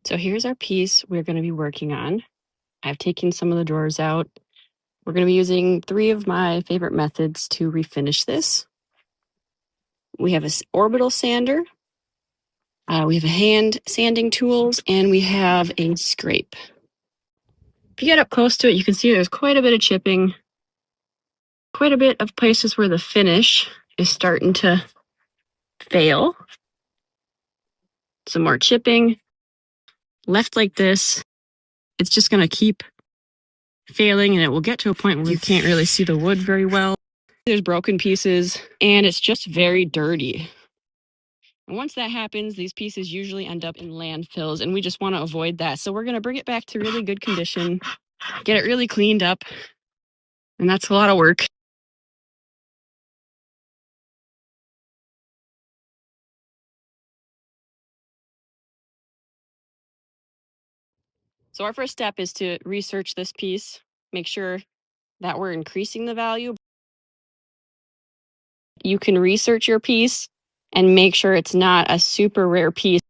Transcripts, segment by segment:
So here's our piece we're going to be working on. I've taken some of the drawers out. We're going to be using 3 of my favorite methods to refinish this. We have an orbital sander, we have a hand sanding tools, and we have a scrape. If you get up close to it, you can see there's quite a bit of chipping, quite a bit of places where the finish is starting to fail. Some more chipping. Left like this, it's just going to keep failing, and it will get to a point where you can't really see the wood very well. There's broken pieces, and it's just very dirty. And once that happens, these pieces usually end up in landfills, and we just want to avoid that. So we're going to bring it back to really good condition, get it really cleaned up, and that's a lot of work. So our first step is to research this piece, make sure that we're increasing the value. You can research your piece and make sure it's not a super rare piece.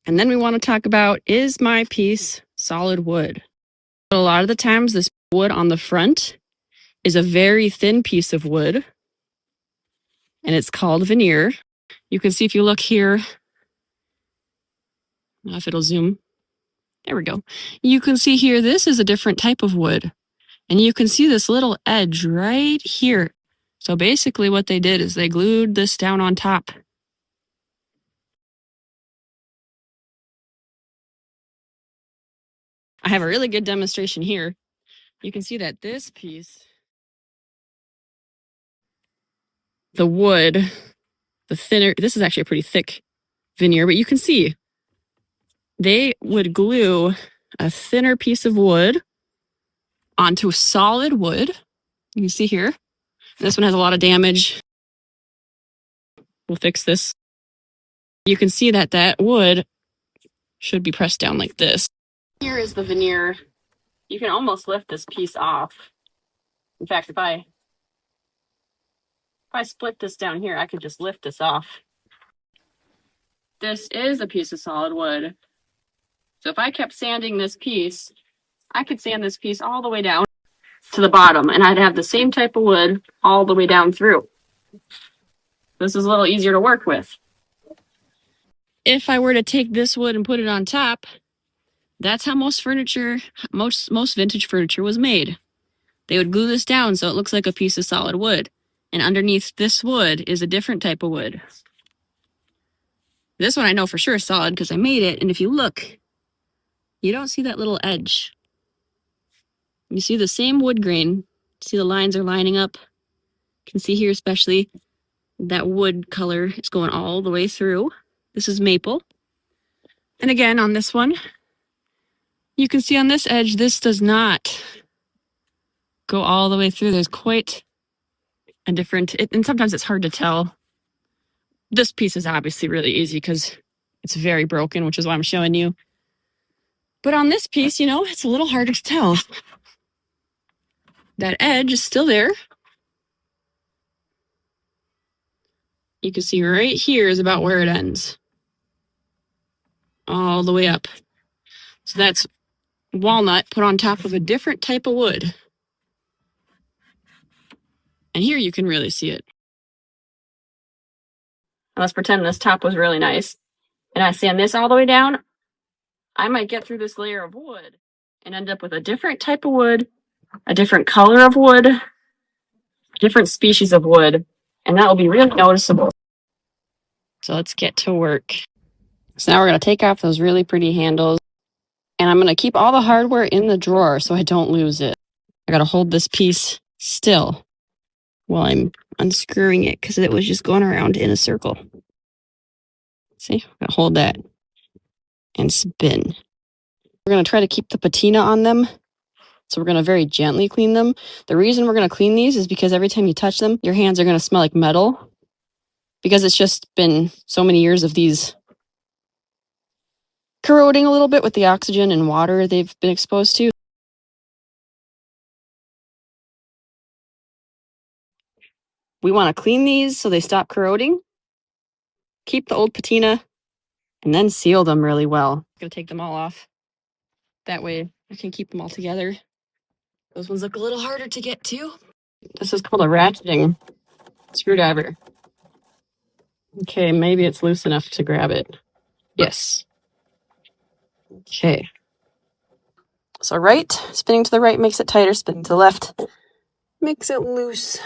And then we want to talk about, is my piece solid wood? A lot of the times this wood on the front is a very thin piece of wood, and it's called veneer. You can see if you look here, I don't know if it'll zoom. There we go. You can see here, this is a different type of wood. And you can see this little edge right here. So basically what they did is they glued this down on top. I have a really good demonstration here. You can see that this piece, the wood, the thinner, this is actually a pretty thick veneer, but you can see they would glue a thinner piece of wood onto solid wood. You can see here, this one has a lot of damage. We'll fix this. You can see that that wood should be pressed down like this. Here is the veneer. You can almost lift this piece off. In fact, if I split this down here, I could just lift this off. This is a piece of solid wood. So if I kept sanding this piece, I could sand this piece all the way down to the bottom, and I'd have the same type of wood all the way down through. This is a little easier to work with. If I were to take this wood and put it on top, that's how most furniture, most vintage furniture was made. They would glue this down so it looks like a piece of solid wood. And underneath this wood is a different type of wood. This one I know for sure is solid because I made it. And if you look, you don't see that little edge. You see the same wood grain. See the lines are lining up. You can see here especially that wood color is going all the way through. This is maple. And again, on this one, you can see on this edge, this does not go all the way through. There's quite a different, and sometimes it's hard to tell. This piece is obviously really easy because it's very broken, which is why I'm showing you. But on this piece, you know, it's a little harder to tell. That edge is still there. You can see right here is about where it ends. All the way up. So that's walnut put on top of a different type of wood. And here you can really see it. Let's pretend this top was really nice. And I sand this all the way down. I might get through this layer of wood and end up with a different type of wood, a different color of wood, different species of wood, and that will be really noticeable. So let's get to work. So now we're going to take off those really pretty handles, and I'm going to keep all the hardware in the drawer so I don't lose it. I got to hold this piece still. while I'm unscrewing it because it was just going around in a circle. See, I'm gonna hold that and spin. We're gonna try to keep the patina on them. So we're gonna very gently clean them. The reason we're gonna clean these is because every time you touch them, your hands are gonna smell like metal because it's just been so many years of these corroding a little bit with the oxygen and water they've been exposed to. We want to clean these so they stop corroding, keep the old patina, and then seal them really well. I'm gonna take them all off. That way I can keep them all together. Those ones look a little harder to get to. This is called a ratcheting screwdriver. Okay, maybe it's loose enough to grab it. Yes. Okay. So right, spinning to the right makes it tighter, spinning to the left makes it loose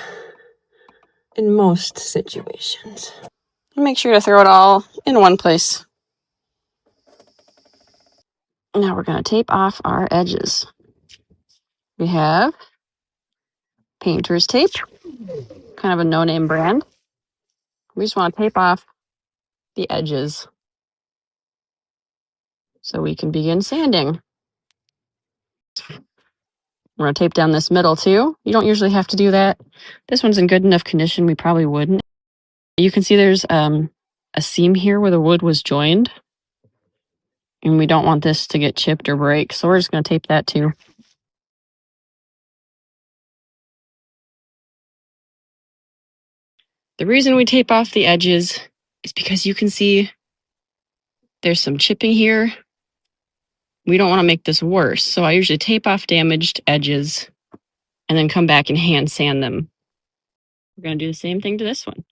in most situations. Make sure to throw it all in one place. Now we're going to tape off our edges. We have painter's tape, kind of a no-name brand. We just want to tape off the edges so we can begin sanding. We're going to tape down this middle too. You don't usually have to do that. This one's in good enough condition, we probably wouldn't. You can see there's a seam here where the wood was joined. And we don't want this to get chipped or break, so we're just going to tape that too. The reason we tape off the edges is because you can see there's some chipping here. We don't want to make this worse, so I usually tape off damaged edges and then come back and hand sand them. We're going to do the same thing to this one.